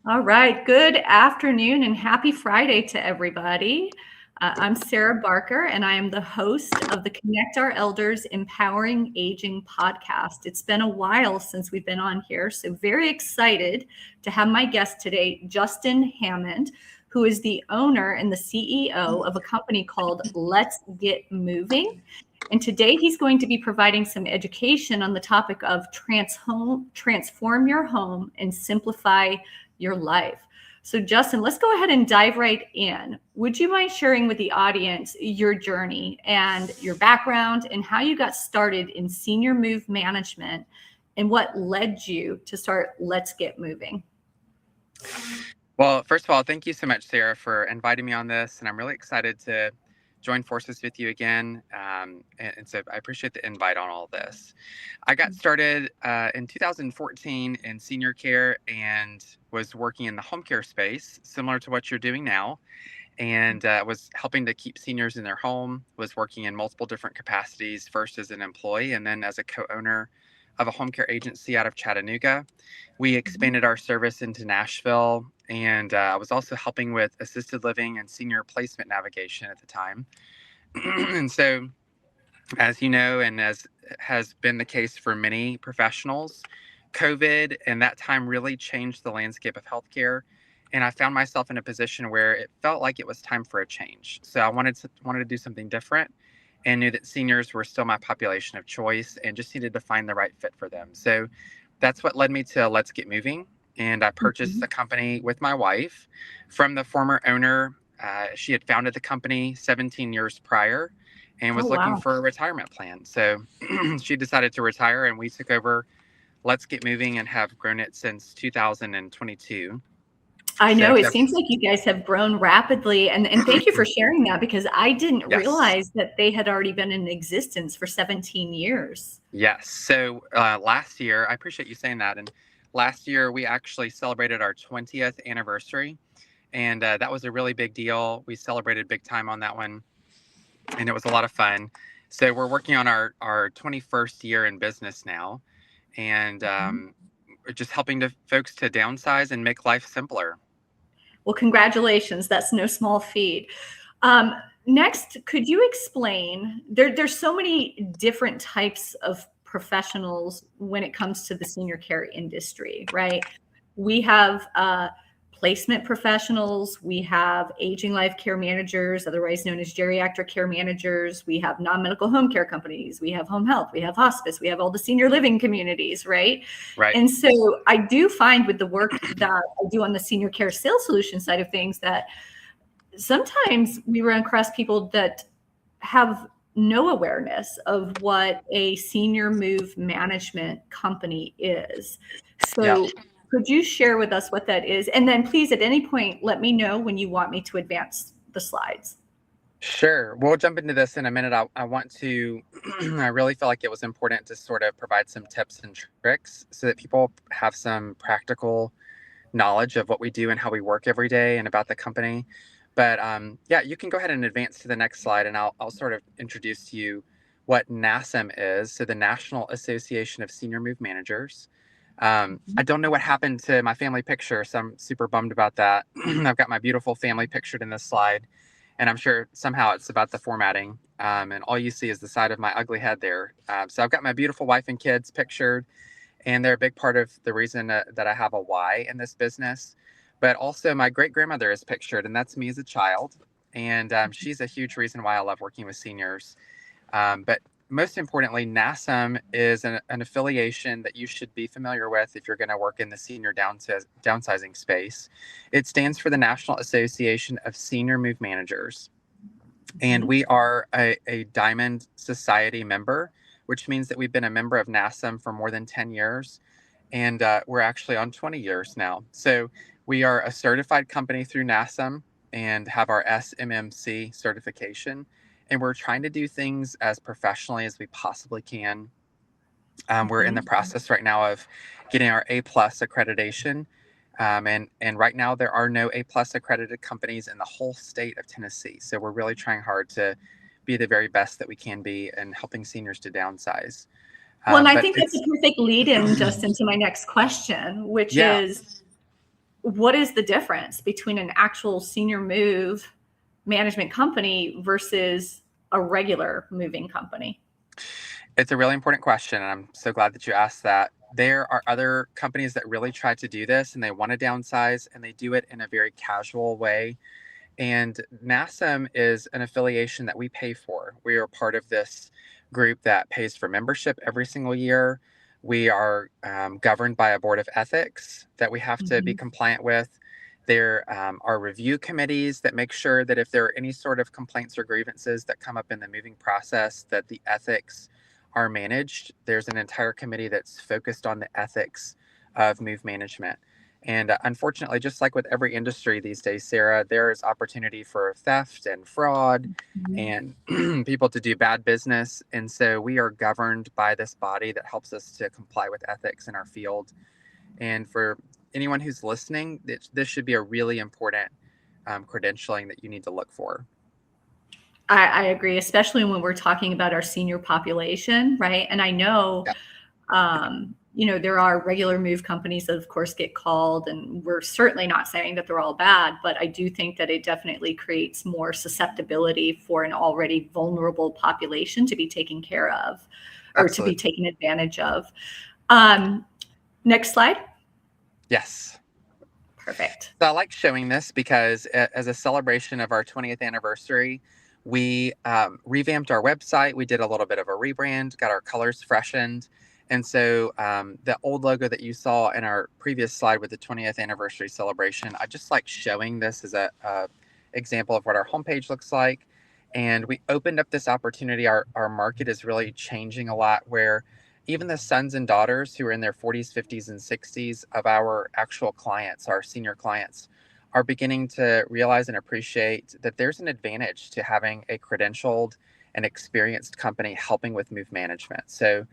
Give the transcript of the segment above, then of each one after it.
All right. Good afternoon and happy Friday to everybody. I'm Sarah Barker, and I am the host of the Connect Our Elders Empowering Aging podcast. It's been a while since we've been on here, so very excited to have my guest today, Justin Hammond, who is the owner and the CEO of a company called Let's Get Moving. And today he's going to be providing some education on the topic of transform your home and simplify your life. So Justin, let's go ahead and dive right in. Would you mind sharing with the audience your journey and your background and how you got started in senior move management and what led you to start Let's Get Moving? Well, first of all, thank you so much, Sarah, for inviting me on this. And I'm really excited to join forces with you again. And so I appreciate the invite on all this. I got started in 2014 in senior care and was working in the home care space, similar to what you're doing now. And was helping to keep seniors in their home, was working in multiple different capacities, first as an employee and then as a co-owner of a home care agency out of Chattanooga. We expanded our service into Nashville, and I was also helping with assisted living and senior placement navigation at the time. And so, as you know, and as has been the case for many professionals, COVID and that time really changed the landscape of healthcare. And I found myself in a position where it felt like it was time for a change. So I wanted to do something different and knew that seniors were still my population of choice and just needed to find the right fit for them. So that's what led me to Let's Get Moving. And I purchased the company with my wife from the former owner. She had founded the company 17 years prior and was looking for a retirement plan. So she decided to retire, and we took over Let's Get Moving and have grown it since 2022. I know it seems like you guys have grown rapidly, and thank you for sharing that, because I didn't realize that they had already been in existence for 17 years. Yes. So last year, I appreciate you saying that. And last year, we actually celebrated our 20th anniversary, and that was a really big deal. We celebrated big time on that one, and it was a lot of fun. So we're working on our 21st year in business now, and just helping folks to downsize and make life simpler. Well, congratulations. That's no small feat. Next, could you explain, there's so many different types of professionals when it comes to the senior care industry, right? We have placement professionals, we have aging life care managers, otherwise known as geriatric care managers, we have non-medical home care companies, we have home health, we have hospice, we have all the senior living communities, right? Right. And so I do find with the work that I do on the senior care sales solution side of things that sometimes we run across people that have no awareness of what a senior move management company is. So could you share with us what that is? And then please, at any point, let me know when you want me to advance the slides. Sure. We'll jump into this in a minute. I want to, I really feel like it was important to sort of provide some tips and tricks so that people have some practical knowledge of what we do and how we work every day and about the company. But yeah, you can go ahead and advance to the next slide, and I'll sort of introduce to you what NASM is. So the National Association of Senior Move Managers. I don't know what happened to my family picture, so I'm super bummed about that. I've got my beautiful family pictured in this slide, and I'm sure somehow it's about the formatting, and all you see is the side of my ugly head there. So I've got my beautiful wife and kids pictured, and they're a big part of the reason that I have a why in this business. But also my great-grandmother is pictured, and that's me as a child, and she's a huge reason why I love working with seniors. But most importantly, NASM is an affiliation that you should be familiar with if you're going to work in the senior downsizing space. It stands for the National Association of Senior Move Managers. And we are a Diamond Society member, which means that we've been a member of NASM for more than 10 years. And we're actually on 20 years now. So we are a certified company through NASM and have our SMMC certification. And we're trying to do things as professionally as we possibly can. We're in the process right now of getting our A+ accreditation. And right now there are no A+ accredited companies in the whole state of Tennessee. So we're really trying hard to be the very best that we can be in helping seniors to downsize. Well, and I think that's a perfect lead in, Justin, to my next question, which is, what is the difference between an actual senior move management company versus a regular moving company? It's a really important question, and I'm so glad that you asked that. There are other companies that really try to do this and they want to downsize and they do it in a very casual way. And NASM is an affiliation that we pay for. We are part of this group that pays for membership every single year. We are governed by a board of ethics that we have to be Mm-hmm. compliant with. There are review committees that make sure that if there are any sort of complaints or grievances that come up in the moving process, that the ethics are managed. There's an entire committee that's focused on the ethics of move management. And unfortunately, just like with every industry these days, Sarah, there is opportunity for theft and fraud and people to do bad business. And so we are governed by this body that helps us to comply with ethics in our field. And for anyone who's listening, this should be a really important credentialing that you need to look for. I agree, especially when we're talking about our senior population, right? And I know, there are regular move companies that, of course, get called, and we're certainly not saying that they're all bad, but I do think that it definitely creates more susceptibility for an already vulnerable population to be taken care of or Absolutely. to be taken advantage of. Next slide. Yes. Perfect. So I like showing this because as a celebration of our 20th anniversary, we revamped our website. We did a little bit of a rebrand, got our colors freshened. And so the old logo that you saw in our previous slide with the 20th anniversary celebration, I just like showing this as a example of what our homepage looks like. And we opened up this opportunity. Our market is really changing a lot where even the sons and daughters who are in their 40s, 50s, and 60s of our actual clients, our senior clients, are beginning to realize and appreciate that there's an advantage to having a credentialed and experienced company helping with move management. So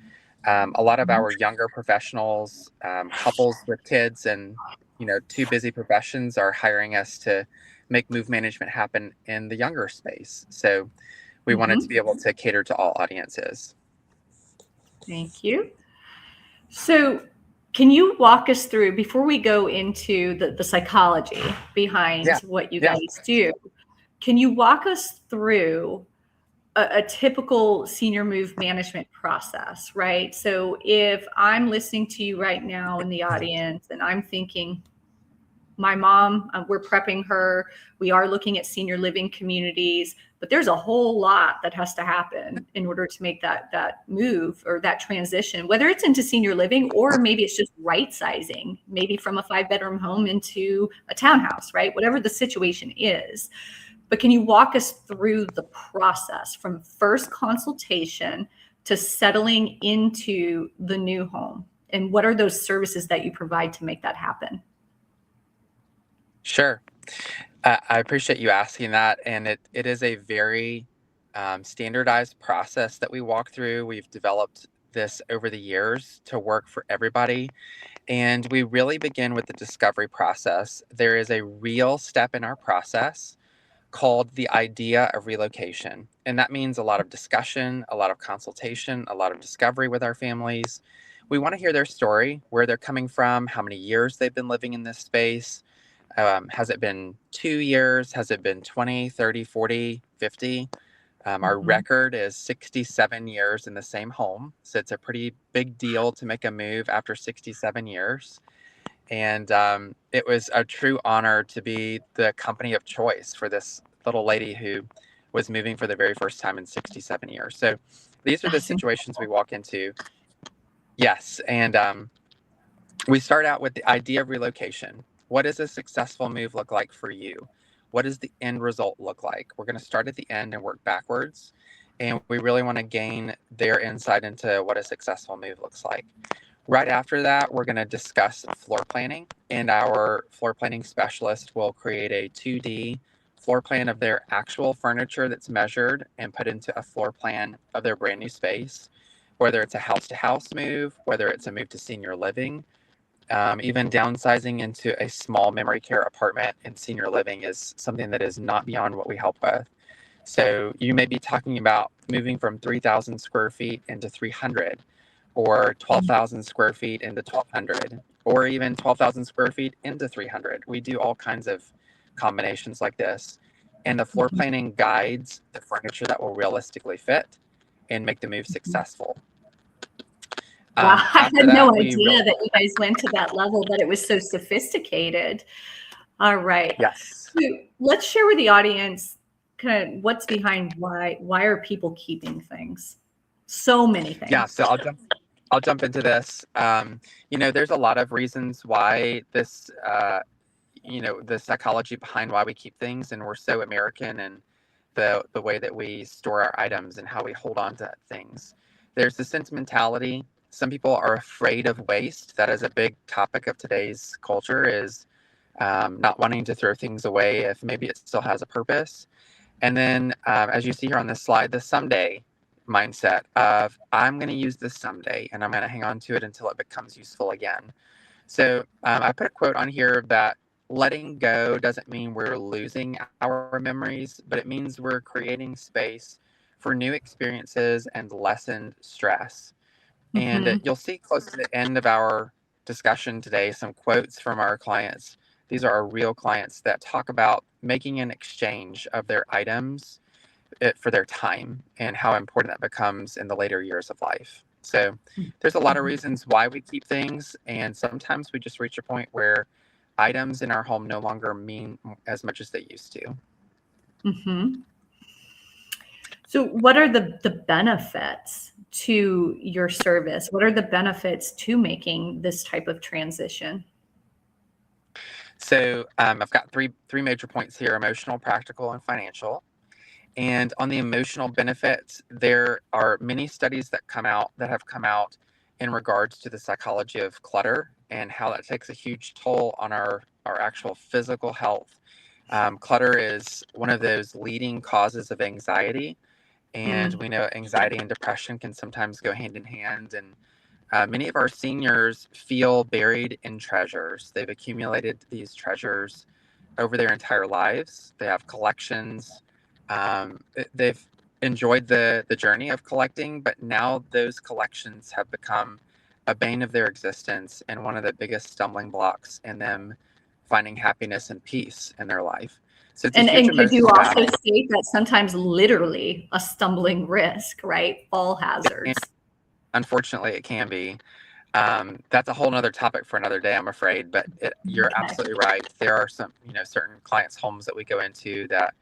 a lot of our younger professionals, couples with kids and two busy professions are hiring us to make move management happen in the younger space. So we wanted to be able to cater to all audiences. Thank you. So, can you walk us through, before we go into the psychology behind what you guys do, can you walk us through a typical senior move management process, right? So if I'm listening to you right now in the audience and I'm thinking, my mom, we're prepping her, we are looking at senior living communities, but there's a whole lot that has to happen in order to make that move or that transition, whether it's into senior living or maybe it's just right sizing, maybe from a 5-bedroom home into a townhouse, right? Whatever the situation is. But can you walk us through the process from first consultation to settling into the new home? And what are those services that you provide to make that happen? Sure. I appreciate you asking that. And it is a very standardized process that we walk through. We've developed this over the years to work for everybody. And we really begin with the discovery process. There is a real step in our process called the idea of relocation. And that means a lot of discussion, a lot of consultation, a lot of discovery with our families. We want to hear their story, where they're coming from, how many years they've been living in this space. Has it been 2 years? Has it been 20, 30, 40, 50? Our record is 67 years in the same home. So it's a pretty big deal to make a move after 67 years. And it was a true honor to be the company of choice for this little lady who was moving for the very first time in 67 years. So these are the situations we walk into. Yes. And we start out with the idea of relocation. What does a successful move look like for you? What does the end result look like? We're going to start at the end and work backwards. And we really want to gain their insight into what a successful move looks like. Right after that, we're going to discuss floor planning, and our floor planning specialist will create a 2D floor plan of their actual furniture that's measured and put into a floor plan of their brand new space, whether it's a house to house move, whether it's a move to senior living. Even downsizing into a small memory care apartment in senior living is something that is not beyond what we help with. So you may be talking about moving from 3,000 square feet into 300 or 12,000 square feet into 1,200. or even 12,000 square feet into 300. We do all kinds of combinations like this. And the floor planning guides the furniture that will realistically fit and make the move successful. Wow, I After had no that, idea that you guys went to that level, that it was so sophisticated. All right. Yes. So let's share with the audience kind of what's behind why are people keeping things? So many things. Yeah, so I'll jump into this. There's a lot of reasons why this the psychology behind why we keep things, and we're so American, and the way that we store our items and how we hold on to things. There's the sentimentality. Some people are afraid of waste. That is a big topic of today's culture, is not wanting to throw things away if maybe it still has a purpose. And then, as you see here on this slide, the someday mindset of, I'm going to use this someday and I'm going to hang on to it until it becomes useful again. So I put a quote on here that letting go doesn't mean we're losing our memories, but it means we're creating space for new experiences and lessened stress. And you'll see close to the end of our discussion today some quotes from our clients. These are our real clients that talk about making an exchange of their items for their time and how important that becomes in the later years of life. So there's a lot of reasons why we keep things, and sometimes we just reach a point where items in our home no longer mean as much as they used to. Mm-hmm. So what are the benefits to your service? What are the benefits to making this type of transition? So I've got three major points here: emotional, practical, and financial. And on the emotional benefits, there are many studies that have come out in regards to the psychology of clutter and how that takes a huge toll on our actual physical health. Clutter is one of those leading causes of anxiety, and we know anxiety and depression can sometimes go hand in hand. And many of our seniors feel buried in treasures. They've accumulated these treasures over their entire lives. They have collections. They've enjoyed the journey of collecting, but now those collections have become a bane of their existence and one of the biggest stumbling blocks in them finding happiness and peace in their life. So it's a huge And could you emotional also battle. state that sometimes literally a stumbling risk, right? Fall hazards. Unfortunately, it can be. That's a whole nother topic for another day, I'm afraid. But you're absolutely right. There are some, certain clients' homes that we go into that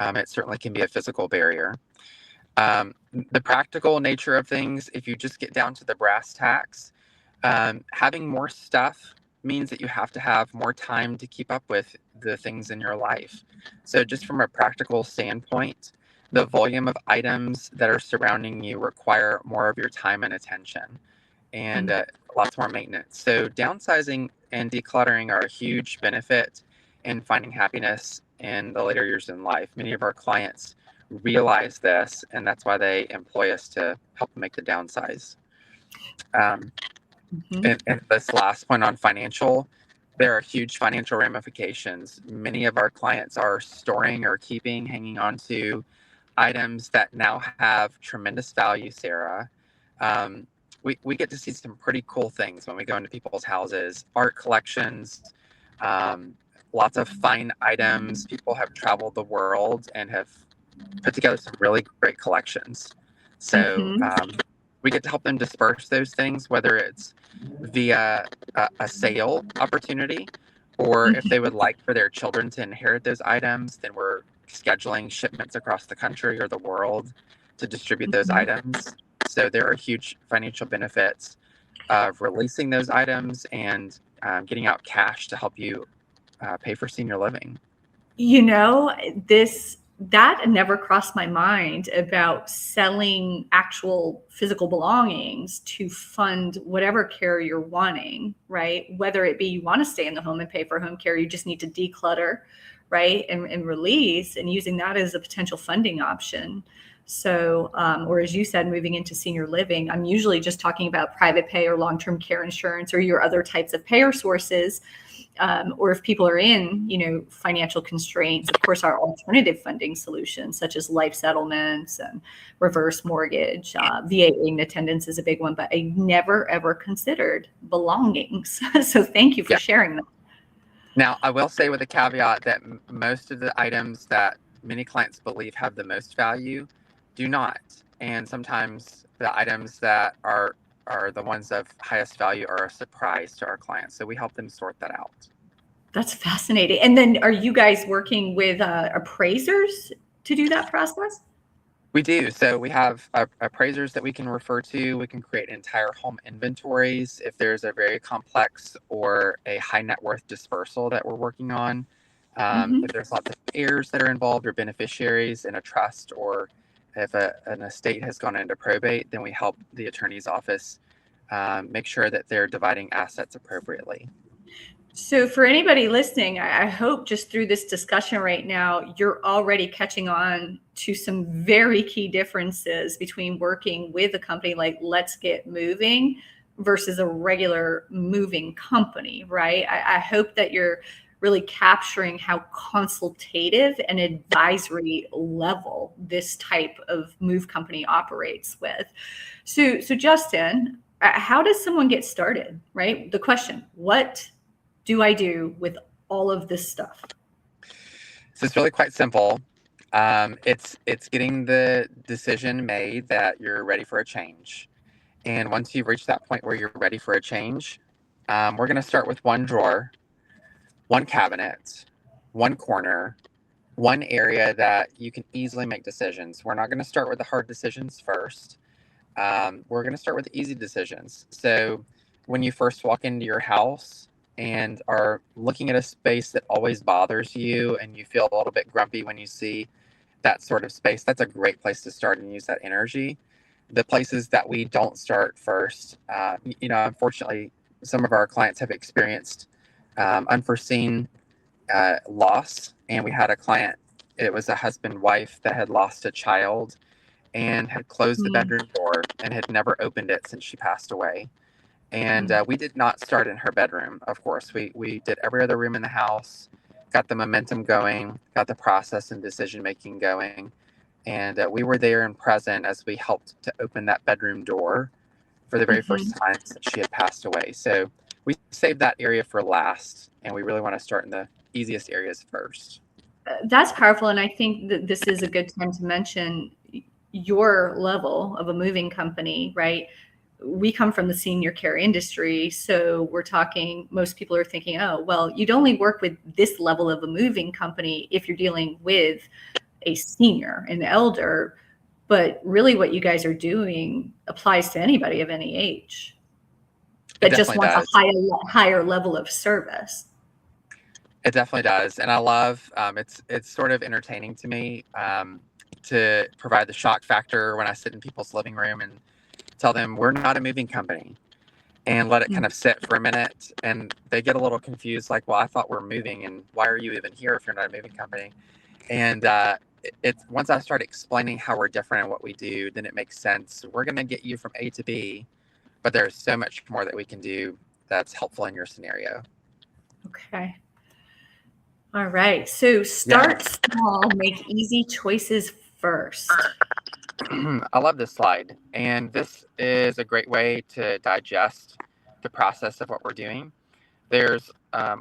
it certainly can be a physical barrier. The practical nature of things, if you just get down to the brass tacks, having more stuff means that you have to have more time to keep up with the things in your life. So just from a practical standpoint, the volume of items that are surrounding you require more of your time and attention, and lots more maintenance. So downsizing and decluttering are a huge benefit in finding happiness in the later years in life. Many of our clients realize this, and that's why they employ us to help them make the downsize. And this last point on financial, there are huge financial ramifications. Many of our clients are storing or hanging on to items that now have tremendous value, Sarah. We get to see some pretty cool things when we go into people's houses, art collections, lots of fine items. People have traveled the world and have put together some really great collections. So we get to help them disperse those things, whether it's via a sale opportunity, or if they would like for their children to inherit those items, then we're scheduling shipments across the country or the world to distribute those items. So there are huge financial benefits of releasing those items and getting out cash to help you pay for senior living. That never crossed my mind about selling actual physical belongings to fund whatever care you're wanting, right? Whether it be you want to stay in the home and pay for home care, you just need to declutter, right? And release, and using that as a potential funding option. So, or as you said, moving into senior living, I'm usually just talking about private pay or long-term care insurance or your other types of payer sources. or if people are in, financial constraints, of course, our alternative funding solutions, such as life settlements and reverse mortgage, VA aid attendance is a big one, but I never, ever considered belongings. So thank you for sharing that. Now, I will say with a caveat that most of the items that many clients believe have the most value do not. And sometimes the items that are the ones of highest value are a surprise to our clients. So we help them sort that out. That's fascinating. And then are you guys working with appraisers to do that process? We do. So we have appraisers that we can refer to. We can create entire home inventories if there's a very complex or a high net worth dispersal that we're working on. If there's lots of heirs that are involved or beneficiaries in a trust, or if an estate has gone into probate, then we help the attorney's office make sure that they're dividing assets appropriately. So for anybody listening, I hope just through this discussion right now, you're already catching on to some very key differences between working with a company like Let's Get Moving versus a regular moving company, right? I hope that you're really capturing how consultative and advisory level this type of move company operates with. So Justin, how does someone get started, right? The question, what do I do with all of this stuff? So it's really quite simple. It's getting the decision made that you're ready for a change. And once you've reached that point where you're ready for a change, we're going to start with one drawer, one cabinet, one corner, one area that you can easily make decisions. We're not going to start with the hard decisions first. We're going to start with the easy decisions. So when you first walk into your house and are looking at a space that always bothers you and you feel a little bit grumpy when you see that sort of space, that's a great place to start and use that energy. The places that we don't start first, unfortunately, some of our clients have experienced unforeseen loss. And we had a client, it was a husband wife that had lost a child and had closed the bedroom door and had never opened it since she passed away. And we did not start in her bedroom, of course. We did every other room in the house, got the momentum going, got the process and decision making going. And we were there and present as we helped to open that bedroom door for the very first time since she had passed away. So we saved that area for last, and we really want to start in the easiest areas first. That's powerful. And I think that this is a good time to mention your level of a moving company, right? We come from the senior care industry. So we're talking, most people are thinking, oh, well, you'd only work with this level of a moving company if you're dealing with a senior, an elder. But really what you guys are doing applies to anybody of any age that just wants a higher level of service. It definitely does. And I love, it's sort of entertaining to me to provide the shock factor when I sit in people's living room and tell them we're not a moving company, and let it kind of sit for a minute. And they get a little confused, like, well, I thought we're moving, and why are you even here if you're not a moving company? And it's once I start explaining how we're different and what we do, then it makes sense. We're going to get you from A to B, but there's so much more that we can do that's helpful in your scenario. Okay. All right. So start small, make easy choices first. I love this slide. And this is a great way to digest the process of what we're doing. There's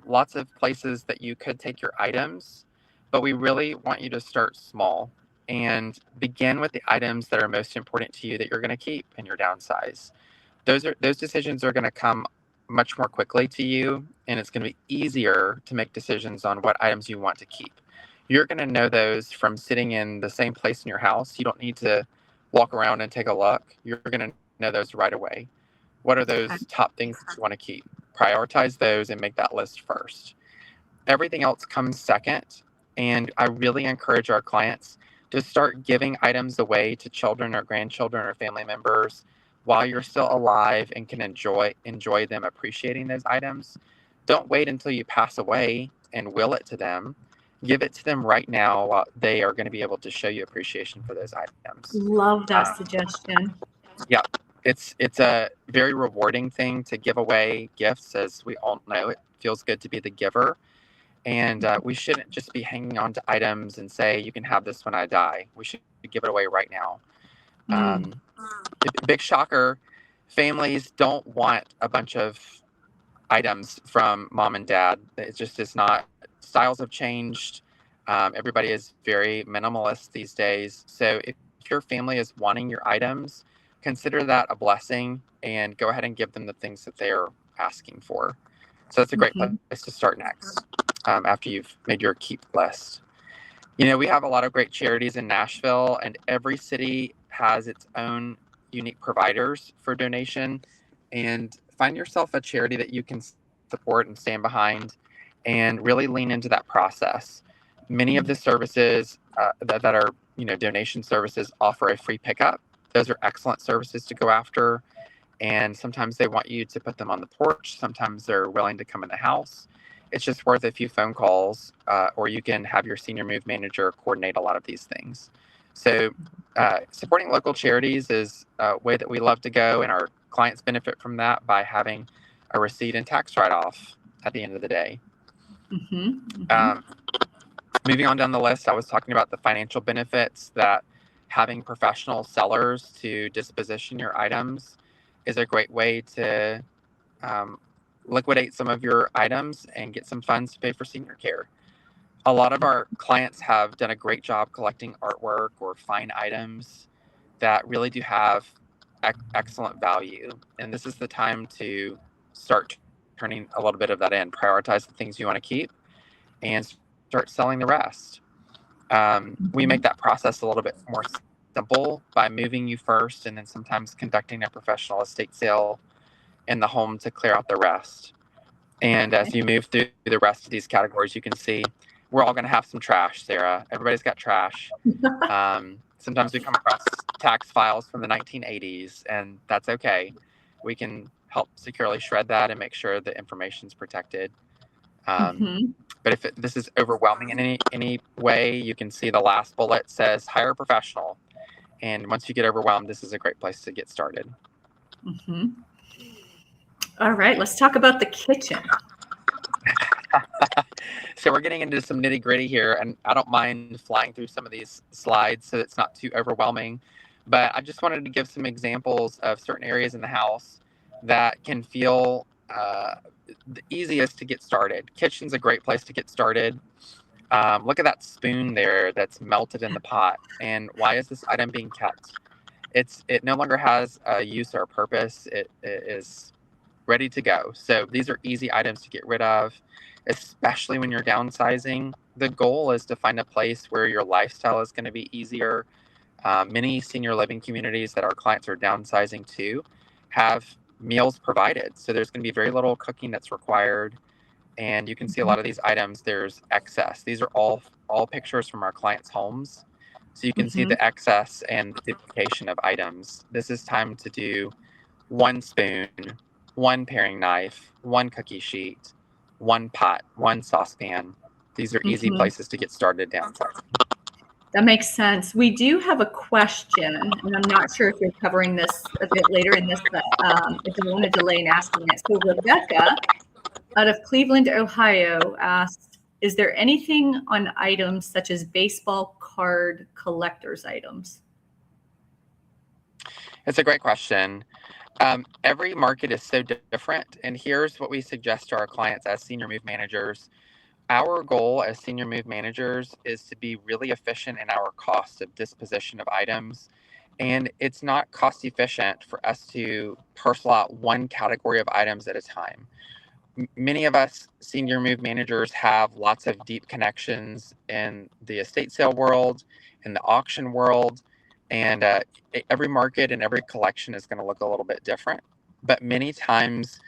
lots of places that you could take your items, but we really want you to start small and begin with the items that are most important to you that you're going to keep in your downsize. Those decisions are going to come much more quickly to you, and it's going to be easier to make decisions on what items you want to keep. You're going to know those from sitting in the same place in your house. You don't need to walk around and take a look. You're going to know those right away. What are those top things that you want to keep? Prioritize those and make that list first. Everything else comes second. And I really encourage our clients to start giving items away to children or grandchildren or family members while you're still alive and can enjoy them appreciating those items. Don't wait until you pass away and will it to them. Give it to them right now while they are going to be able to show you appreciation for those items. Love that suggestion. Yeah, it's a very rewarding thing to give away gifts, as we all know. It feels good to be the giver. And we shouldn't just be hanging on to items and say, you can have this when I die. We should give it away right now. Mm. Big shocker, families don't want a bunch of items from mom and dad. It just is not. Styles have changed. Everybody is very minimalist these days. So if your family is wanting your items, consider that a blessing and go ahead and give them the things that they're asking for. So that's a great Mm-hmm. place to start next after you've made your keep list. We have a lot of great charities in Nashville, and every city has its own unique providers for donation. And find yourself a charity that you can support and stand behind and really lean into that process. Many of the services that are, donation services offer a free pickup. Those are excellent services to go after. And sometimes they want you to put them on the porch. Sometimes they're willing to come in the house. It's just worth a few phone calls, or you can have your senior move manager coordinate a lot of these things. So supporting local charities is a way that we love to go, and our clients benefit from that by having a receipt and tax write-off at the end of the day. Mm-hmm. Mm-hmm. Moving on down the list, I was talking about the financial benefits that having professional sellers to disposition your items is a great way to um, liquidate some of your items and get some funds to pay for senior care. A lot of our clients have done a great job collecting artwork or fine items that really do have excellent value. And this is the time to start turning a little bit of that in, prioritize the things you want to keep, and start selling the rest. We make that process a little bit more simple by moving you first and then sometimes conducting a professional estate sale in the home to clear out the rest. And as you move through the rest of these categories, you can see we're all going to have some trash, Sarah. Everybody's got trash. Sometimes we come across tax files from the 1980s, and that's okay. We can help securely shred that and make sure the information is protected. Mm-hmm. But if this is overwhelming in any way, you can see the last bullet says hire a professional. And once you get overwhelmed, this is a great place to get started. Mm-hmm. All right, let's talk about the kitchen. So we're getting into some nitty gritty here, and I don't mind flying through some of these slides so it's not too overwhelming. But I just wanted to give some examples of certain areas in the house that can feel the easiest to get started. Kitchen's a great place to get started. Look at that spoon there that's melted in the pot. And why is this item being kept? It no longer has a use or a purpose. It is ready to go. So these are easy items to get rid of, especially when you're downsizing. The goal is to find a place where your lifestyle is going to be easier. Many senior living communities that our clients are downsizing to have meals provided. So there's going to be very little cooking that's required. And you can see a lot of these items, there's excess. These are all pictures from our clients' homes. So you can see Mm-hmm. the excess and the duplication of items. This is time to do one spoon, one paring knife, one cookie sheet, one pot, one saucepan. These are easy Mm-hmm. places to get started downsizing. That makes sense. We do have a question, and I'm not sure if you're covering this a bit later in this, but I don't want to delay in asking it. So Rebecca, out of Cleveland, Ohio, asks, is there anything on items such as baseball card collector's items? It's a great question. Every market is so different. And here's what we suggest to our clients as senior move managers. Our goal as senior move managers is to be really efficient in our cost of disposition of items. And it's not cost efficient for us to parcel out one category of items at a time. Many of us senior move managers have lots of deep connections in the estate sale world, in the auction world, and every market and every collection is going to look a little bit different. But many times,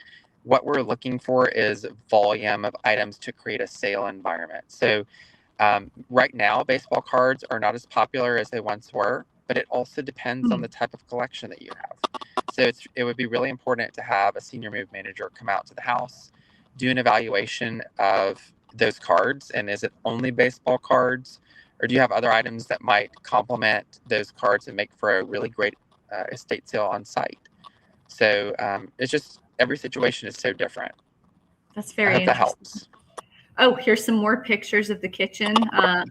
what we're looking for is volume of items to create a sale environment. So, right now, baseball cards are not as popular as they once were, but it also depends on the type of collection that you have. So, it would be really important to have a senior move manager come out to the house, do an evaluation of those cards. And is it only baseball cards? Or do you have other items that might complement those cards and make for a really great estate sale on site? So it's just every situation is so different. That's I very hope that interesting. helps. Oh, here's some more pictures of the kitchen. I'm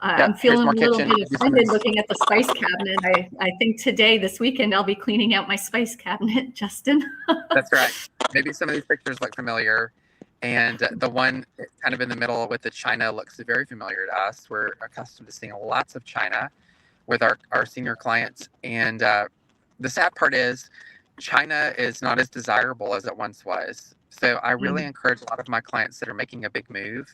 Yep, here's feeling more a little kitchen. bit offended looking at the spice cabinet. I think today, this weekend, I'll be cleaning out my spice cabinet, Justin. That's right. Maybe some of these pictures look familiar. And the one kind of in the middle with the china looks very familiar to us. We're accustomed to seeing lots of china with our senior clients. And the sad part is china is not as desirable as it once was. So I really encourage a lot of my clients that are making a big move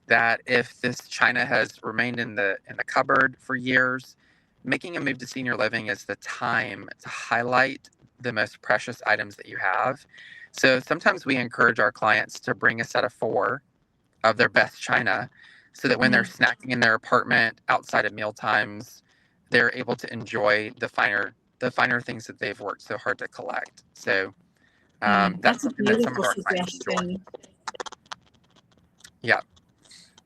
that if this china has remained in the cupboard for years, making a move to senior living is the time to highlight the most precious items that you have. So sometimes we encourage our clients to bring a set of 4 of their best china so that when they're snacking in their apartment outside of meal times, they're able to enjoy the finer things that they've worked so hard to collect. So that's That's a something that some of beautiful our clients enjoy. suggestion. Yeah.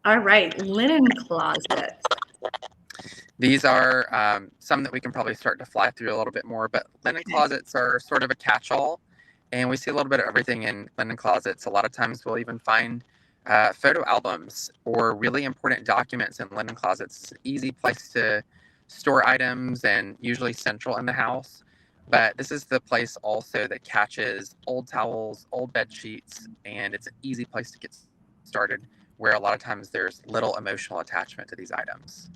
All right, linen closet. These are some that we can probably start to fly through a little bit more, but linen closets are sort of a catch-all, and we see a little bit of everything in linen closets. A lot of times we'll even find photo albums or really important documents in linen closets. It's an easy place to store items and usually central in the house. But this is the place also that catches old towels, old bed sheets, and it's an easy place to get started where a lot of times there's little emotional attachment to these items.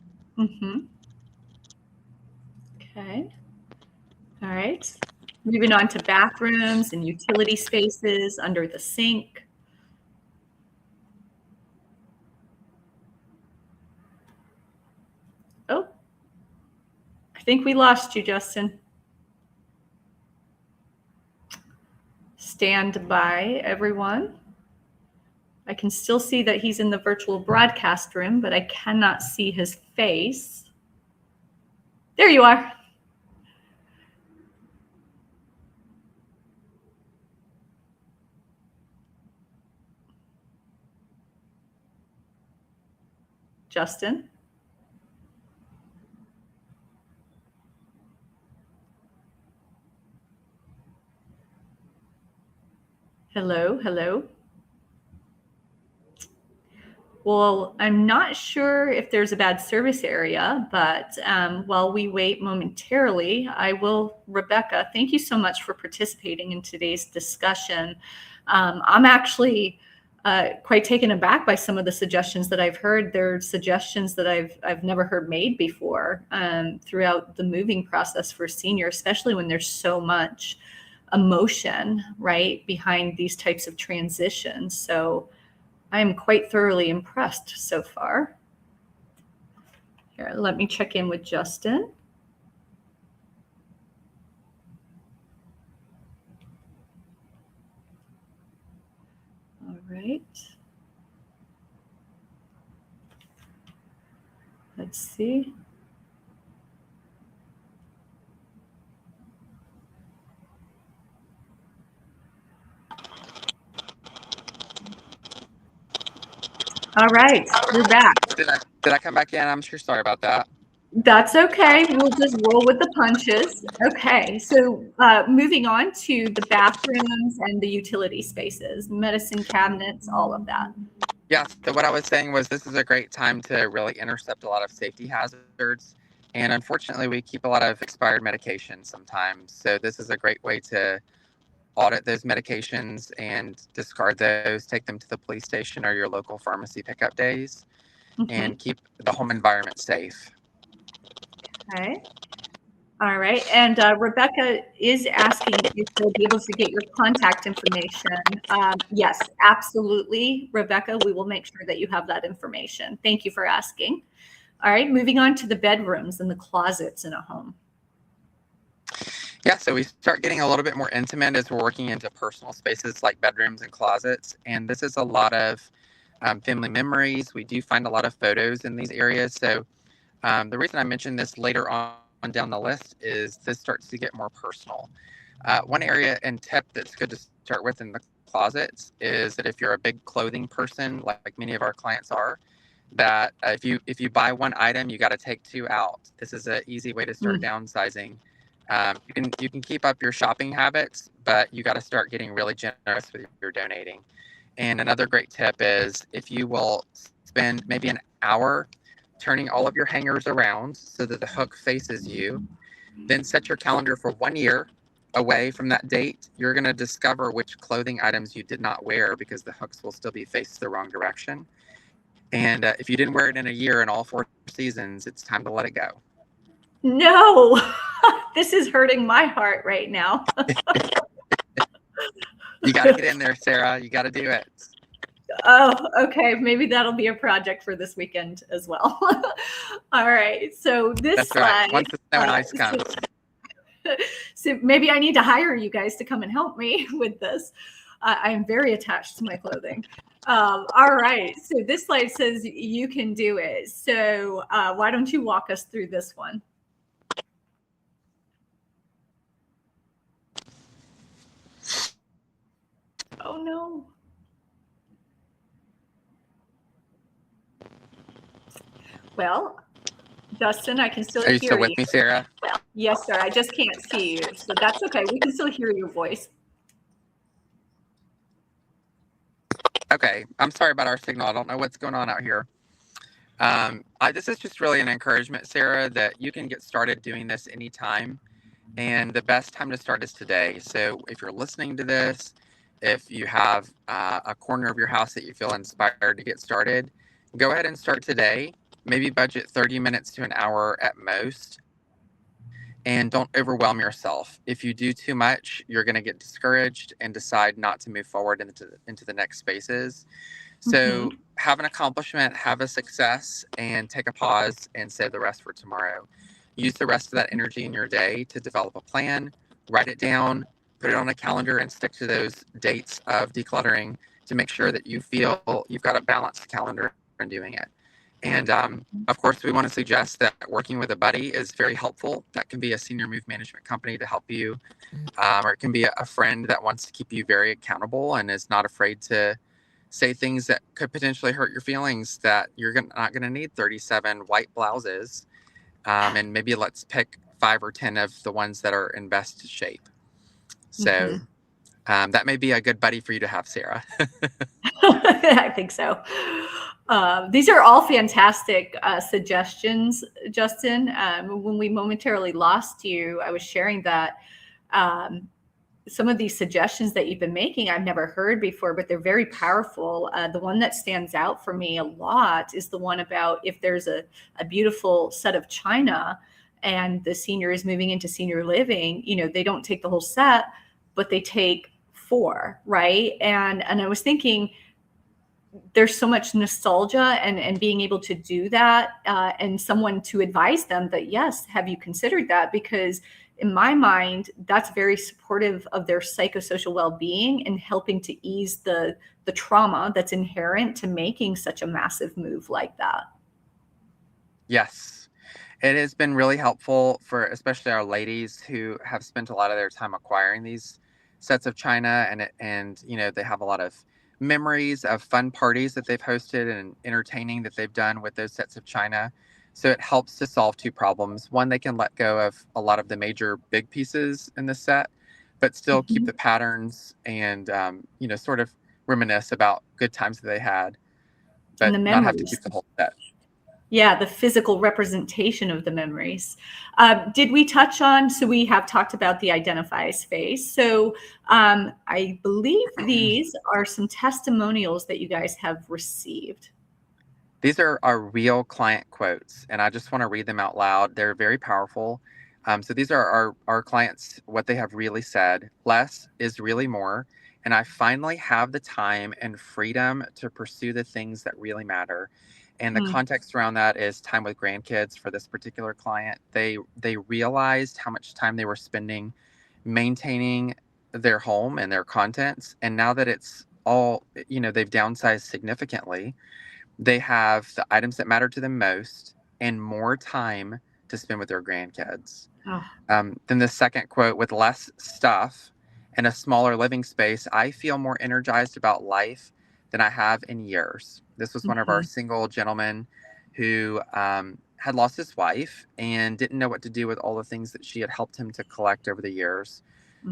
Okay. All right. Moving on to bathrooms and utility spaces under the sink. Oh, I think we lost you, Justin. Stand by, everyone. I can still see that he's in the virtual broadcast room, but I cannot see his face. There you are. Justin? Hello, hello. Well, I'm not sure if there's a bad service area, but while we wait momentarily, Rebecca, thank you so much for participating in today's discussion. I'm actually quite taken aback by some of the suggestions that I've heard. They're suggestions that I've never heard made before throughout the moving process for a senior, especially when there's so much emotion, right, behind these types of transitions. So I am quite thoroughly impressed so far. Here, let me check in with Justin. All right. Let's see. All right, we're back. Did I come back in? I'm sure sorry about that. That's okay. We'll just roll with the punches. Okay, so moving on to the bathrooms and the utility spaces, medicine cabinets, all of that. Yeah, so what I was saying was this is a great time to really intercept a lot of safety hazards. And unfortunately, we keep a lot of expired medications sometimes. So this is a great way to audit those medications and discard those, take them to the police station or your local pharmacy pickup days, and keep the home environment safe. Okay. All right. And Rebecca is asking if you'll be able to get your contact information. Yes, absolutely, Rebecca. We will make sure that you have that information. Thank you for asking. All right. Moving on to the bedrooms and the closets in a home. Yeah, so we start getting a little bit more intimate as we're working into personal spaces like bedrooms and closets. And this is a lot of family memories. We do find a lot of photos in these areas. So the reason I mentioned this later on down the list is this starts to get more personal. One area and tip that's good to start with in the closets is that if you're a big clothing person, like many of our clients are, that if you buy one item, you got to take 2 out. This is an easy way to start downsizing. You can keep up your shopping habits, but you got to start getting really generous with your donating. And another great tip is if you will spend maybe an hour turning all of your hangers around so that the hook faces you, then set your calendar for 1 year away from that date. You're going to discover which clothing items you did not wear because the hooks will still be faced the wrong direction. And if you didn't wear it in a year in all 4 seasons, it's time to let it go. No, this is hurting my heart right now. You got to get in there, Sarah. You got to do it. Oh, okay. Maybe that'll be a project for this weekend as well. All right. So this That's slide. Right. Once the snow and ice comes. So maybe I need to hire you guys to come and help me with this. I am very attached to my clothing. All right. So this slide says you can do it. So why don't you walk us through this one? Oh, no. Well, Justin, I can still hear you. Are you still with me, Sarah? Well, yes, sir. I just can't see you. So that's okay. We can still hear your voice. Okay. I'm sorry about our signal. I don't know what's going on out here. This is just really an encouragement, Sarah, that you can get started doing this anytime. And the best time to start is today. So if you're listening to this, if you have a corner of your house that you feel inspired to get started, go ahead and start today. Maybe budget 30 minutes to an hour at most. And don't overwhelm yourself. If you do too much, you're going to get discouraged and decide not to move forward into the next spaces. So have an accomplishment, have a success, and take a pause and save the rest for tomorrow. Use the rest of that energy in your day to develop a plan, write it down, put it on a calendar, and stick to those dates of decluttering to make sure that you feel you've got a balanced calendar in doing it. And of course, we want to suggest that working with a buddy is very helpful. That can be a senior move management company to help you, or it can be a friend that wants to keep you very accountable and is not afraid to say things that could potentially hurt your feelings, that you're not going to need 37 white blouses. And maybe let's pick 5 or 10 of the ones that are in best shape. So that may be a good buddy for you to have, Sarah. I think so. These are all fantastic suggestions, Justin. When we momentarily lost you, I was sharing that some of these suggestions that you've been making, I've never heard before, but they're very powerful. The one that stands out for me a lot is the one about if there's a beautiful set of china and the senior is moving into senior living, they don't take the whole set, but they take 4, right? And I was thinking, there's so much nostalgia and being able to do that and someone to advise them that, yes, have you considered that? Because in my mind, that's very supportive of their psychosocial well-being and helping to ease the trauma that's inherent to making such a massive move like that. Yes, it has been really helpful for especially our ladies who have spent a lot of their time acquiring these sets of china, and they have a lot of memories of fun parties that they've hosted and entertaining that they've done with those sets of china. So it helps to solve 2 problems. One, they can let go of a lot of the major big pieces in the set, but still keep the patterns and, sort of reminisce about good times that they had, but not have to keep the whole set. Yeah, the physical representation of the memories. Did we touch on, so we have talked about the identify space. So I believe these are some testimonials that you guys have received. These are our real client quotes, and I just want to read them out loud. They're very powerful. So these are our clients, what they have really said. Less is really more, and I finally have the time and freedom to pursue the things that really matter. And the context around that is time with grandkids for this particular client. They realized how much time they were spending maintaining their home and their contents, and now that it's all, they've downsized significantly, they have the items that matter to them most and more time to spend with their grandkids. Then the second quote, with less stuff and a smaller living space, I feel more energized about life than I have in years. This was one of our single gentlemen who had lost his wife and didn't know what to do with all the things that she had helped him to collect over the years.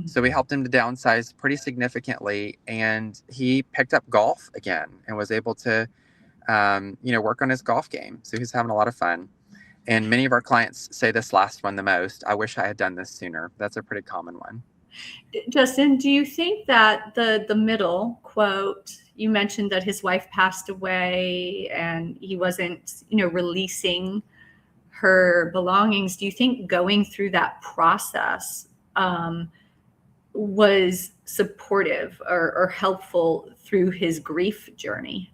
So we helped him to downsize pretty significantly, and he picked up golf again and was able to, work on his golf game. So he's having a lot of fun. And many of our clients say this last one the most. I wish I had done this sooner. That's a pretty common one. Justin, do you think that the middle quote, you mentioned that his wife passed away and he wasn't, releasing her belongings. Do you think going through that process was supportive or helpful through his grief journey?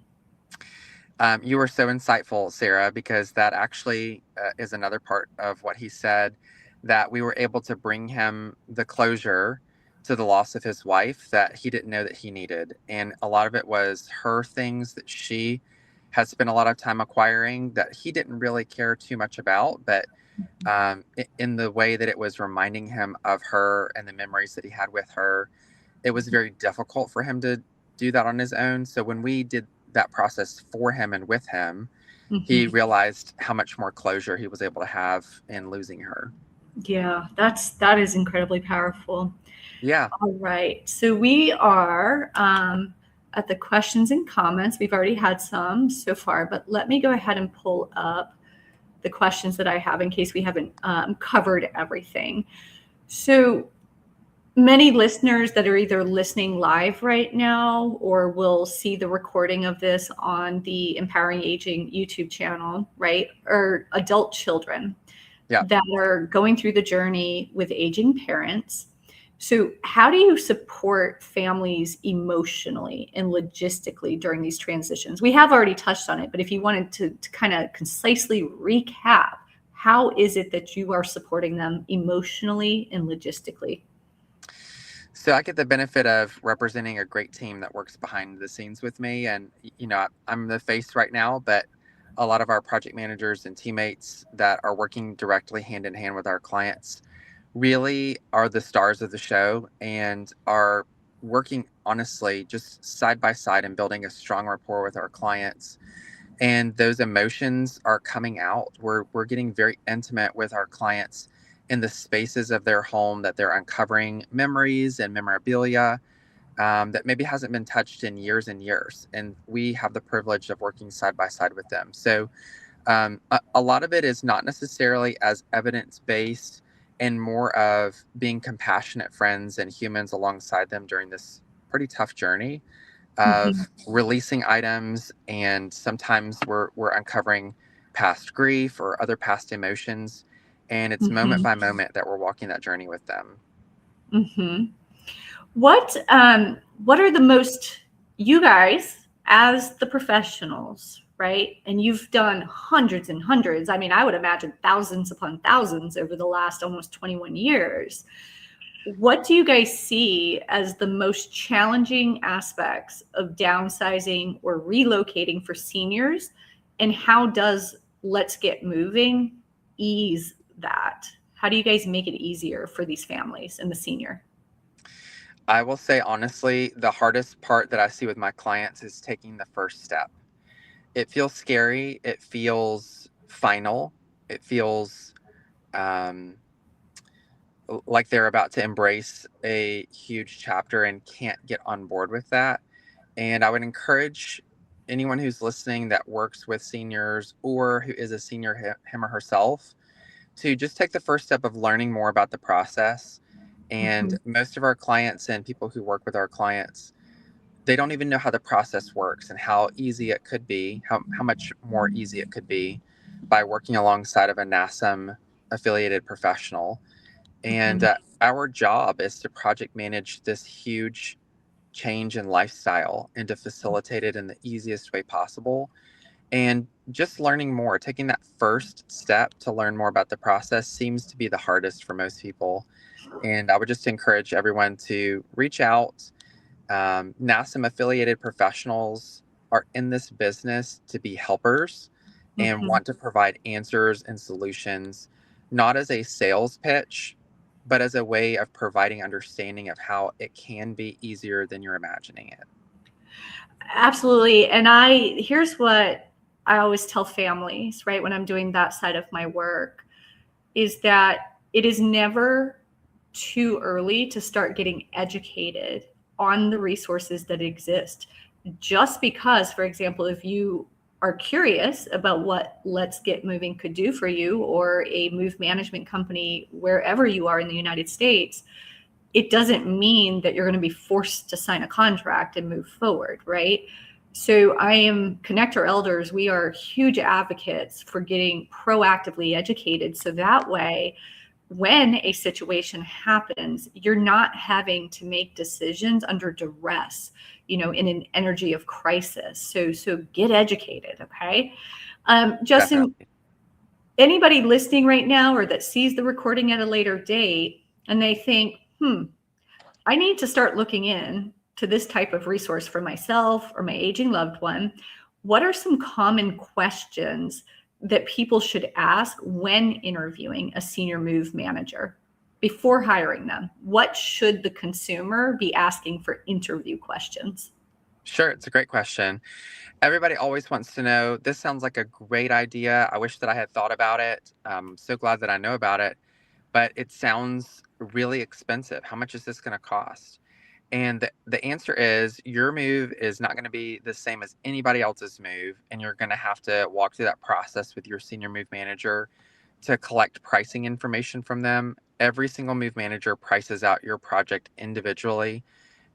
You were so insightful, Sarah, because that actually is another part of what he said, that we were able to bring him the closure to the loss of his wife that he didn't know that he needed. And a lot of it was her things that she had spent a lot of time acquiring that he didn't really care too much about, but in the way that it was reminding him of her and the memories that he had with her, it was very difficult for him to do that on his own. So when we did that process for him and with him, he realized how much more closure he was able to have in losing her. Yeah, that is incredibly powerful. Yeah. All right. So we are at the questions and comments. We've already had some so far, but let me go ahead and pull up the questions that I have in case we haven't covered everything. So many listeners that are either listening live right now or will see the recording of this on the Empowering Aging YouTube channel, right, are adult children that are going through the journey with aging parents. So how do you support families emotionally and logistically during these transitions? We have already touched on it, but if you wanted to kind of concisely recap, how is it that you are supporting them emotionally and logistically? So I get the benefit of representing a great team that works behind the scenes with me. And, I'm the face right now, but a lot of our project managers and teammates that are working directly hand in hand with our clients really are the stars of the show and are working honestly just side by side and building a strong rapport with our clients. And those emotions are coming out. We're getting very intimate with our clients in the spaces of their home, that they're uncovering memories and memorabilia that maybe hasn't been touched in years and years. And we have the privilege of working side by side with them. So a lot of it is not necessarily as evidence based and more of being compassionate friends and humans alongside them during this pretty tough journey of releasing items. And sometimes we're uncovering past grief or other past emotions. And it's moment by moment that we're walking that journey with them. What are the most, you guys as the professionals, right? And you've done hundreds and hundreds. I mean, I would imagine thousands upon thousands over the last almost 21 years. What do you guys see as the most challenging aspects of downsizing or relocating for seniors? And how does Let's Get Moving ease that? How do you guys make it easier for these families and the senior? I will say, honestly, the hardest part that I see with my clients is taking the first step. It feels scary. It feels final. It feels um, like they're about to embrace a huge chapter and can't get on board with that. And I would encourage anyone who's listening that works with seniors or who is a senior him or herself to just take the first step of learning more about the process. And most of our clients and people who work with our clients, they don't even know how the process works and how easy it could be, how much more easy it could be by working alongside of a NASM affiliated professional. And our job is to project manage this huge change in lifestyle and to facilitate it in the easiest way possible. And just learning more, taking that first step to learn more about the process seems to be the hardest for most people. And I would just encourage everyone to reach out. NASM affiliated professionals are in this business to be helpers and want to provide answers and solutions, not as a sales pitch, but as a way of providing understanding of how it can be easier than you're imagining it. Absolutely. And here's what I always tell families, right, when I'm doing that side of my work, is that it is never too early to start getting educated on the resources that exist. Just because, for example, if you are curious about what Let's Get Moving could do for you, or a move management company wherever you are in the United States, it doesn't mean that you're going to be forced to sign a contract and move forward, right? So I am Connect Our Elders. We are huge advocates for getting proactively educated. So that way, when a situation happens, you're not having to make decisions under duress, in an energy of crisis. So get educated, okay? Justin, Definitely. anybody listening right now or that sees the recording at a later date and they think, I need to start looking in to this type of resource for myself or my aging loved one, what are some common questions that people should ask when interviewing a senior move manager before hiring them? What should the consumer be asking for interview questions? Sure, it's a great question. Everybody always wants to know, this sounds like a great idea. I wish that I had thought about it. I'm so glad that I know about it, but it sounds really expensive. How much is this going to cost? And the answer is your move is not going to be the same as anybody else's move. And you're going to have to walk through that process with your senior move manager to collect pricing information from them. Every single move manager prices out your project individually,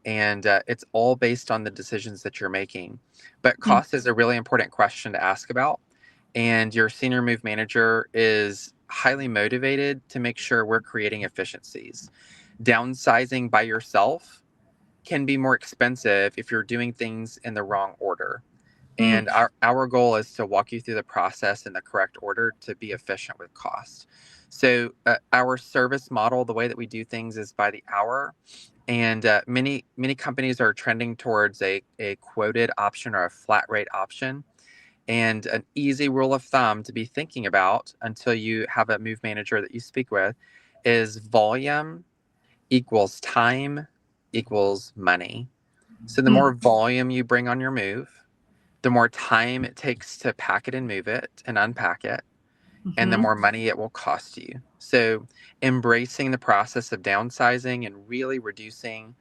and it's all based on the decisions that you're making. But Mm, cost is a really important question to ask about, and your senior move manager is highly motivated to make sure we're creating efficiencies. Downsizing by yourself can be more expensive if you're doing things in the wrong order. And mm, our goal is to walk you through the process in the correct order to be efficient with cost. So our service model, the way that we do things is by the hour. And many companies are trending towards a quoted option or a flat rate option. And an easy rule of thumb to be thinking about until you have a move manager that you speak with is volume equals time equals money. So the more mm, volume you bring on your move, the more time it takes to pack it and move it and unpack it, and the mhm. more money it will cost you. So embracing the process of downsizing and really reducing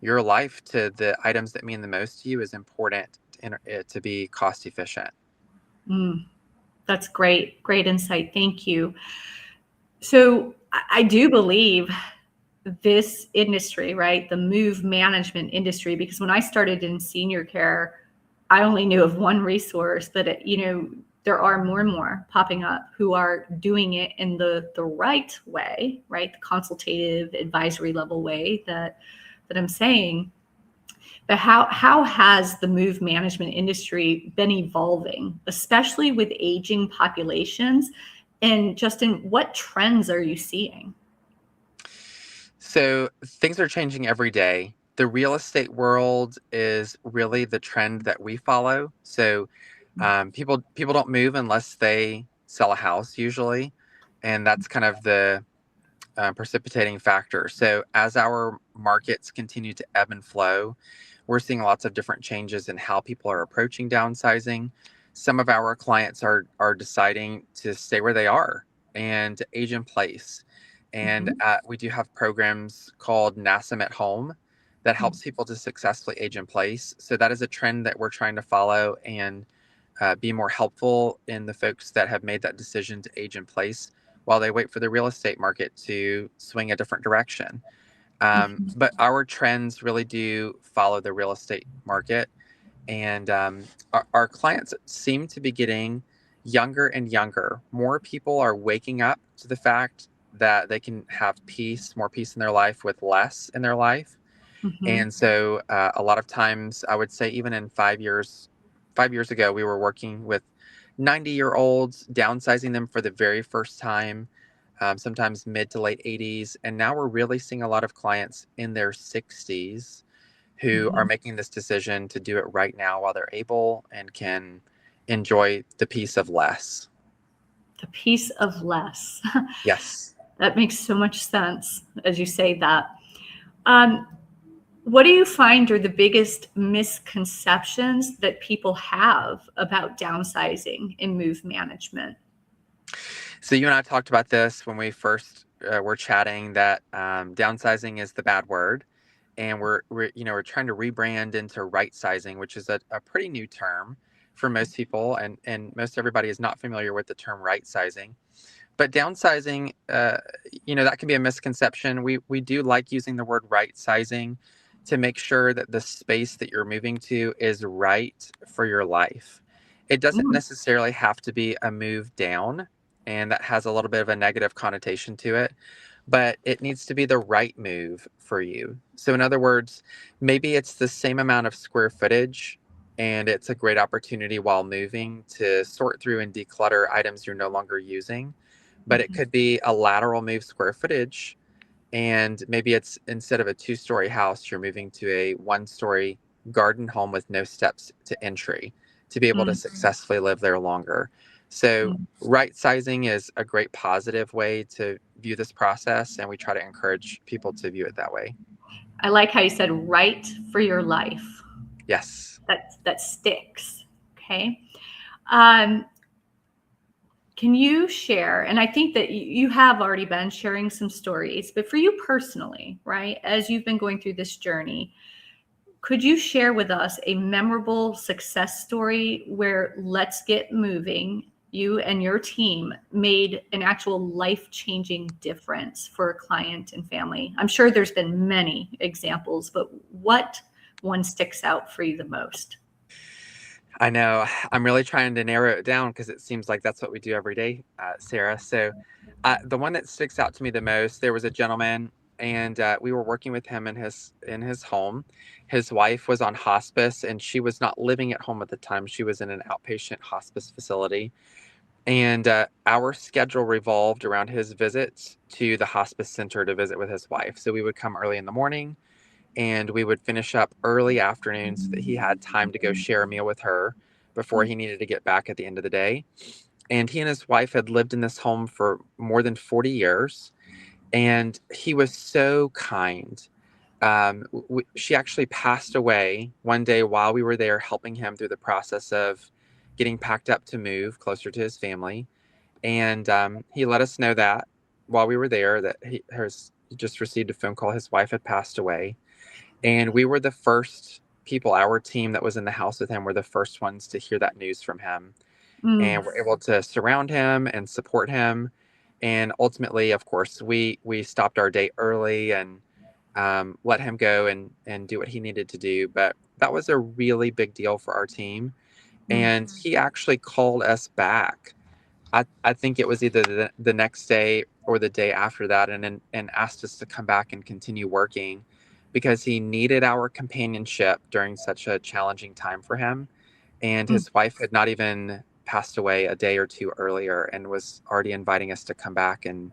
your life to the items that mean the most to you is important to be cost efficient. Mm. That's great. Great insight. Thank you. So I do believe this industry, right? The move management industry, because when I started in senior care, I only knew of one resource, but there are more and more popping up who are doing it in the right way, right? The consultative advisory level way that I'm saying. But how has the move management industry been evolving, especially with aging populations? And Justin, what trends are you seeing? So things are changing every day. The real estate world is really the trend that we follow. So people don't move unless they sell a house usually, and that's kind of the precipitating factor. So as our markets continue to ebb and flow, we're seeing lots of different changes in how people are approaching downsizing. Some of our clients are deciding to stay where they are and to age in place. And Mhm. we do have programs called NASM at Home that helps people to successfully age in place. So that is a trend that we're trying to follow and be more helpful in the folks that have made that decision to age in place while they wait for the real estate market to swing a different direction. Mhm. But our trends really do follow the real estate market. And our clients seem to be getting younger and younger. More people are waking up to the fact that they can have peace, more peace in their life with less in their life. Mhm. And so a lot of times, I would say, even in 5 years, 5 years ago, we were working with 90-year-olds, downsizing them for the very first time, sometimes mid to late 80s. And now we're really seeing a lot of clients in their 60s who are Mhm. making this decision to do it right now while they're able and can enjoy the peace of less. The piece of less. Yes. That makes so much sense as you say that. Um, What do you find are the biggest misconceptions that people have about downsizing in move management? So you and I talked about this when we first were chatting that downsizing is the bad word, and we're trying to rebrand into right sizing, which is a pretty new term for most people, and most everybody is not familiar with the term right sizing. But downsizing, that can be a misconception. We do like using the word right sizing to make sure that the space that you're moving to is right for your life. It doesn't Mm, necessarily have to be a move down, and that has a little bit of a negative connotation to it, but it needs to be the right move for you. So, in other words, maybe it's the same amount of square footage, and it's a great opportunity while moving to sort through and declutter items you're no longer using, but it mhm, could be a lateral move square footage. And maybe it's instead of a 2-story house, you're moving to a 1-story garden home with no steps to entry to be able to mm, successfully live there longer. So, mm. right sizing is a great positive way to view this process. And we try to encourage people to view it that way. I like how you said right for your life. Yes. That sticks. Okay. Um, can you share? And I think that you have already been sharing some stories, but for you personally, right, as you've been going through this journey, could you share with us a memorable success story where Let's Get Moving, you and your team made an actual life-changing difference for a client and family? I'm sure there's been many examples, but what one sticks out for you the most? I know. I'm really trying to narrow it down because it seems like that's what we do every day, Sarah. So, the one that sticks out to me the most, there was a gentleman, and we were working with him in his home. His wife was on hospice, and she was not living at home at the time. She was in an outpatient hospice facility, and our schedule revolved around his visits to the hospice center to visit with his wife. So we would come early in the morning and we would finish up early afternoon so that he had time to go share a meal with her before he needed to get back at the end of the day. And he and his wife had lived in this home for more than 40 years, and he was so kind. She actually passed away one day while we were there helping him through the process of getting packed up to move closer to his family. And he let us know that while we were there that he just received a phone call his wife had passed away, and we were the first people, our team that was in the house with him were the first ones to hear that news from him. Mm, And we're able to surround him and support him. And ultimately, of course, we stopped our date early and let him go and do what he needed to do. But that was a really big deal for our team. mm, And he actually called us back. I think it was either the next day or the day after that, and asked us to come back and continue working because he needed our companionship during such a challenging time for him. And mm. his wife had not even passed away a day or two earlier and was already inviting us to come back and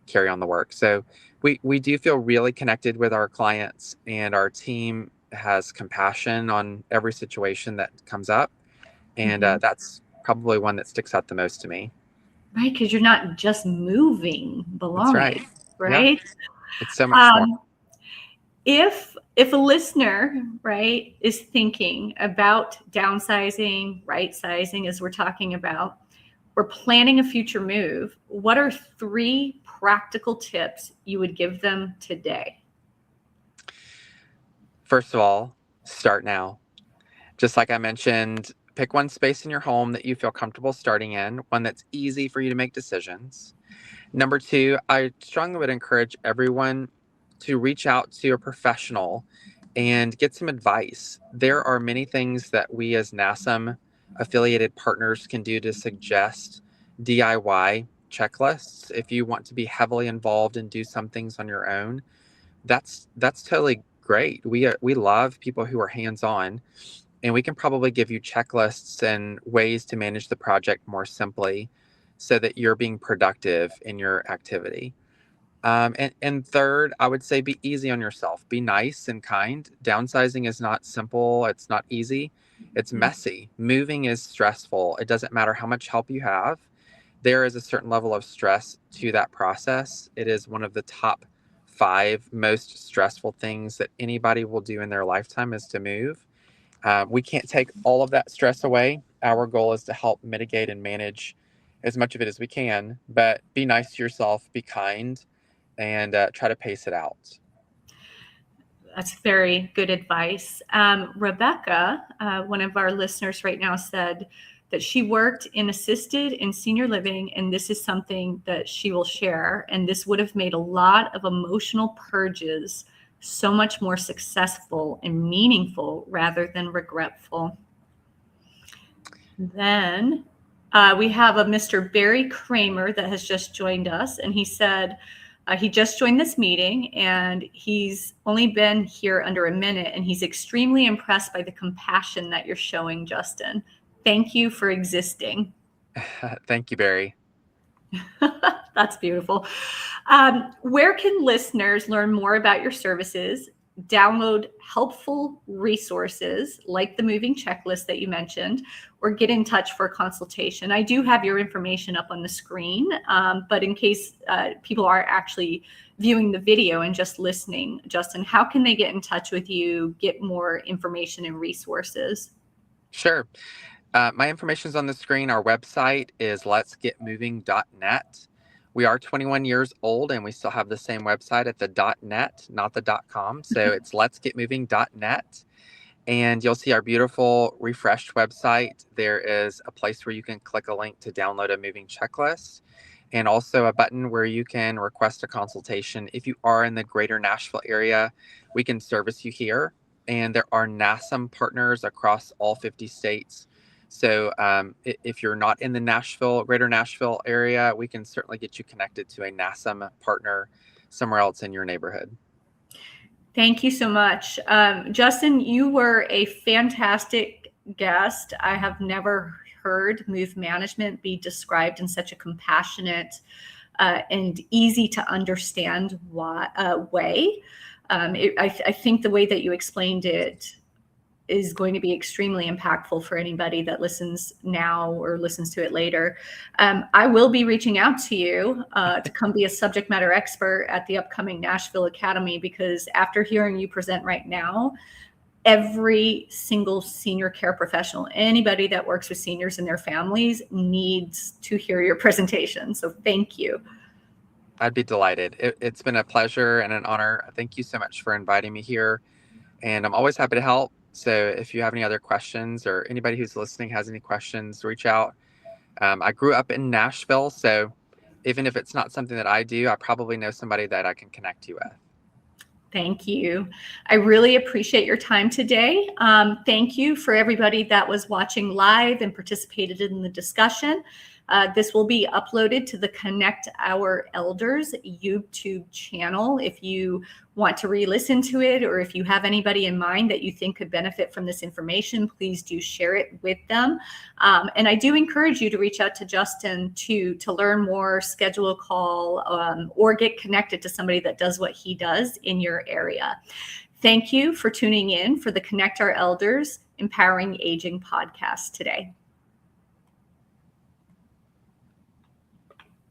carry on the work. So we do feel really connected with our clients, and our team has compassion on every situation that comes up. And Mhm. that's probably one that sticks out the most to me. Right, because you're not just moving That's right. belongings, Yeah, right? it's so much more. Um, if a listener, right, is thinking about downsizing, right sizing, as we're talking about, or planning a future move, what are 3 practical tips you would give them today? First of all, start now. Just like I mentioned, pick one space in your home that you feel comfortable starting in, one that's easy for you to make decisions. Number two, I strongly would encourage everyone to reach out to a professional and get some advice. There are many things that we as NASM affiliated partners can do to suggest DIY checklists. If you want to be heavily involved and do some things on your own, that's totally great. We love people who are hands on, and we can probably give you checklists and ways to manage the project more simply so that you're being productive in your activity. And third, I would say be easy on yourself. Be nice and kind. Downsizing is not simple. It's not easy. It's Mm, messy. Moving is stressful. It doesn't matter how much help you have. There is a certain level of stress to that process. It is one of the top 5 most stressful things that anybody will do in their lifetime is to move. We can't take all of that stress away. Our goal is to help mitigate and manage as much of it as we can, but be nice to yourself, be kind, and try to pace it out. That's very good advice. Rebecca, one of our listeners right now, said that she worked in assisted and senior living, and this is something that she will share. And this would have made a lot of emotional purges so much more successful and meaningful rather than regretful. Then we have a Mr. Barry Kramer that has just joined us, and he said, he just joined this meeting and he's only been here under a minute, and he's extremely impressed by the compassion that you're showing, Justin. Thank you for existing. Thank you, Barry. That's beautiful. Where can listeners learn more about your services, download helpful resources like the moving checklist that you mentioned, or get in touch for a consultation? I do have your information up on the screen, but in case people are actually viewing the video and just listening, Justin, how can they get in touch with you, get more information and resources? Sure. My information is on the screen. Our website is letsgetmoving.net. We are 21 years old and we still have the same website at the .net, not the .com. So it's letsgetmoving.net. And you'll see our beautiful refreshed website. There is a place where you can click a link to download a moving checklist, and also a button where you can request a consultation. If you are in the greater Nashville area, we can service you here. And there are NASM partners across all 50 states. So if you're not in the greater Nashville area, we can certainly get you connected to a NASM partner somewhere else in your neighborhood. Thank you so much. Justin, you were a fantastic guest. I have never heard move management be described in such a compassionate and easy to understand way. I think the way that you explained it is going to be extremely impactful for anybody that listens now or listens to it later. I will be reaching out to you to come be a subject matter expert at the upcoming Nashville Academy, because after hearing you present right now, every single senior care professional, anybody that works with seniors and their families, needs to hear your presentation. So thank you. I'd be delighted. It's been a pleasure and an honor. Thank you so much for inviting me here. And I'm always happy to help. So if you have any other questions, or anybody who's listening has any questions, reach out. I grew up in Nashville, so even if it's not something that I do, I probably know somebody that I can connect you with. Thank you. I really appreciate your time today. Thank you for everybody that was watching live and participated in the discussion. This will be uploaded to the Connect Our Elders YouTube channel. If you want to re-listen to it, or if you have anybody in mind that you think could benefit from this information, please do share it with them. And I do encourage you to reach out to Justin to learn more, schedule a call, or get connected to somebody that does what he does in your area. Thank you for tuning in for the Connect Our Elders Empowering Aging podcast today.